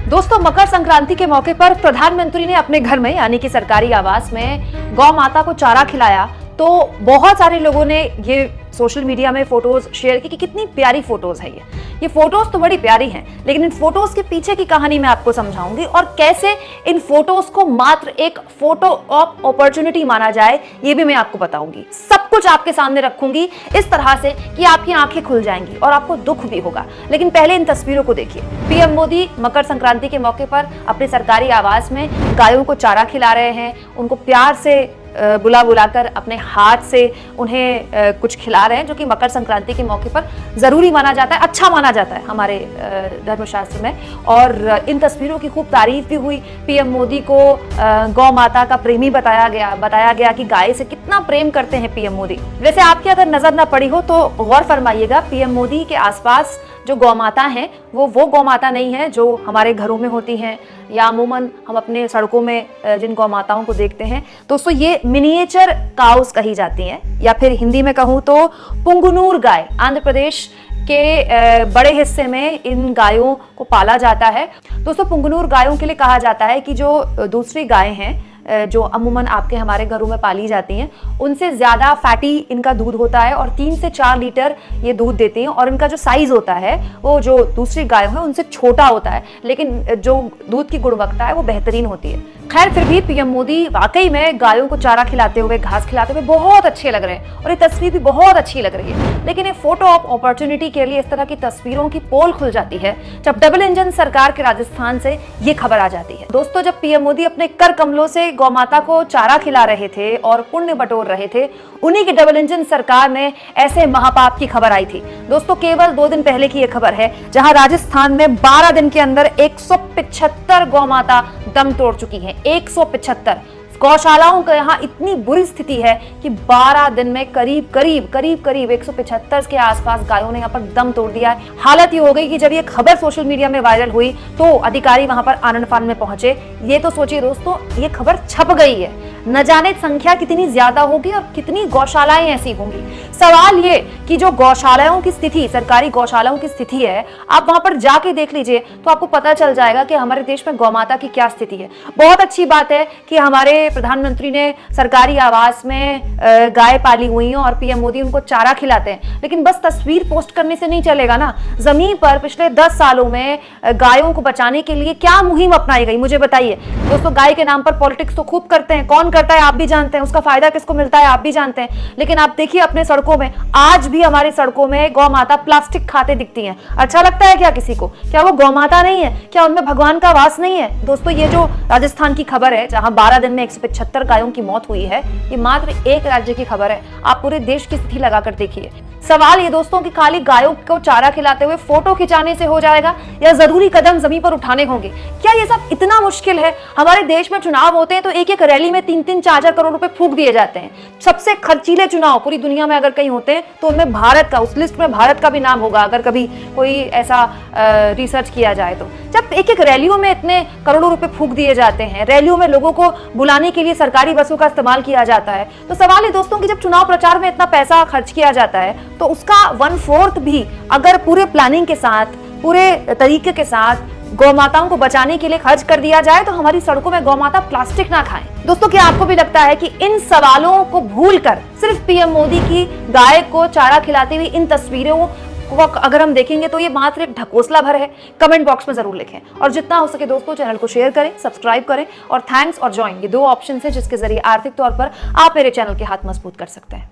दोस्तों, मकर संक्रांति के मौके पर प्रधानमंत्री ने अपने घर में यानी कि सरकारी आवास में गौ माता को चारा खिलाया। तो बहुत सारे लोगों ने ये सोशल मीडिया में फोटोज शेयर की कि कितनी प्यारी फोटोज है ये फोटोज तो बड़ी प्यारी हैं, लेकिन इन फोटोज के पीछे की कहानी मैं आपको समझाऊंगी और कैसे इन फोटोज को मात्र एक फोटो ऑफ अपॉर्चुनिटी माना जाए ये भी मैं आपको बताऊंगी। सब कुछ आपके सामने रखूंगी इस तरह से कि आपकी आंखें खुल जाएंगी और आपको दुख भी होगा। लेकिन पहले इन तस्वीरों को देखिए। पीएम मोदी मकर संक्रांति के मौके पर अपने सरकारी आवास में गायों को चारा खिला रहे हैं, उनको प्यार से बुलाकर अपने हाथ से उन्हें कुछ खिला रहे हैं, जो कि मकर संक्रांति के मौके पर जरूरी माना जाता है, अच्छा माना जाता है हमारे धर्मशास्त्र में। और इन तस्वीरों की खूब तारीफ भी हुई। पीएम मोदी को गौ माता का प्रेमी बताया गया कि गाय से कितना प्रेम करते हैं पीएम मोदी। वैसे आपकी अगर नजर ना पड़ी हो तो गौर फरमाइएगा, पीएम मोदी के आसपास जो गौ माता हैं वो गौ माता नहीं है जो हमारे घरों में होती हैं या अमूमन हम अपने सड़कों में जिन गौ माताओं को देखते हैं। दोस्तों, ये मिनिएचर काउस कही जाती हैं, या फिर हिंदी में कहूँ तो पुंगनूर गाय। आंध्र प्रदेश के बड़े हिस्से में इन गायों को पाला जाता है। दोस्तों, पुंगनूर गायों के लिए कहा जाता है कि जो दूसरी गायें हैं जो अमूमन आपके हमारे घरों में पाली जाती हैं, उनसे ज़्यादा फैटी इनका दूध होता है और 3 से 4 लीटर ये दूध देती हैं। और इनका जो साइज़ होता है वो जो दूसरी गायों है उनसे छोटा होता है, लेकिन जो दूध की गुणवत्ता है वो बेहतरीन होती है। खैर, फिर भी पीएम मोदी वाकई में गायों को चारा खिलाते हुए, घास खिलाते हुए बहुत अच्छे लग रहे हैं और ये तस्वीर भी बहुत अच्छी लग रही है। लेकिन ये फोटो ऑफ अपॉर्चुनिटी के लिए इस तरह की तस्वीरों की पोल खुल जाती है जब डबल इंजन सरकार के राजस्थान से ये खबर आ जाती है। दोस्तों, जब पीएम मोदी अपने कर कमलों से गौ माता को चारा खिला रहे थे और पुण्य बटोर रहे थे, उन्हीं की डबल इंजन सरकार में ऐसे महापाप की खबर आई थी। दोस्तों, केवल 2 दिन पहले की यह खबर है जहां राजस्थान में 12 दिन के अंदर 175 गौ माता दम तोड़ चुकी हैं। 175 गौशालाओं का यहाँ इतनी बुरी स्थिति है कि 12 दिन में करीब 175 के आसपास गायों ने यहाँ पर दम तोड़ दिया है। हालत ये हो गई कि जब ये खबर सोशल मीडिया में वायरल हुई तो अधिकारी वहां पर आनन फान में पहुंचे। ये तो सोचिए दोस्तों, ये खबर छप गई है, न जाने संख्या कितनी ज्यादा होगी और कितनी गौशालाएं ऐसी होंगी। सवाल ये कि जो गौशालाओं की स्थिति, सरकारी गौशालाओं की स्थिति है, आप वहां पर जाके देख लीजिए तो आपको पता चल जाएगा कि हमारे देश में गौमाता की क्या स्थिति है। बहुत अच्छी बात है कि हमारे प्रधानमंत्री ने सरकारी आवास में गाय पाली हुई है और पीएम मोदी उनको चारा खिलाते हैं, लेकिन बस तस्वीर पोस्ट करने से नहीं चलेगा ना। जमीन पर पिछले 10 सालों में गायों को बचाने के लिए क्या मुहिम अपनाई गई, मुझे बताइए। दोस्तों, गाय के नाम पर पॉलिटिक्स तो खूब करते हैं, कौन करता है आप भी जानते हैं, उसका फायदा किसको मिलता है आप भी जानते हैं। लेकिन आप देखिए अपने सड़कों में, आज भी हमारी सड़कों में गौ माता प्लास्टिक खाते दिखती हैं। अच्छा लगता है क्या किसी को? क्या वो गौ माता नहीं है? क्या उनमें भगवान का वास नहीं है? दोस्तों, ये जो राजस्थान की खबर है जहां 12 दिन में 175 गायों की मौत हुई है, ये मात्र एक राज्य की खबर है। आप पूरे देश की स्थिति लगाकर देखिए। सवाल ये दोस्तों कि खाली गायों को चारा खिलाते हुए फोटो खिंचाने से हो जाएगा या जरूरी कदम जमीन पर उठाने होंगे? क्या ये सब इतना मुश्किल है? हमारे देश में चुनाव होते हैं तो एक रैली में 3-3, 4-4 करोड़ रुपए फूंक दिए जाते हैं। सबसे खर्चीले चुनाव पूरी दुनिया में अगर कहीं होते हैं तो उनमें भारत का, उस लिस्ट में भारत का भी नाम होगा अगर कभी कोई ऐसा रिसर्च किया जाए तो। जब एक रैलियों में इतने करोड़ों रुपए फूंक दिए जाते हैं, रैलियों में लोगों को बुलाने के लिए सरकारी बसों का इस्तेमाल किया जाता है, तो सवाल है दोस्तों कि जब चुनाव प्रचार में इतना पैसा खर्च किया जाता है तो उसका 1/4 भी अगर पूरे प्लानिंग के साथ, पूरे तरीके के साथ गौ माताओं को बचाने के लिए खर्च कर दिया जाए तो हमारी सड़कों में गौ माता प्लास्टिक ना खाएं। दोस्तों, क्या आपको भी लगता है कि इन सवालों को भूलकर सिर्फ पीएम मोदी की गाय को चारा खिलाती हुई इन तस्वीरों को अगर हम देखेंगे तो ये मात्र एक ढकोसला भर है? कमेंट बॉक्स में जरूर लिखें और जितना हो सके दोस्तों चैनल को शेयर करें, सब्सक्राइब करें और थैंक्स और ज्वाइन, ये 2 ऑप्शन है जिसके जरिए आर्थिक तौर पर आप मेरे चैनल के हाथ मजबूत कर सकते हैं।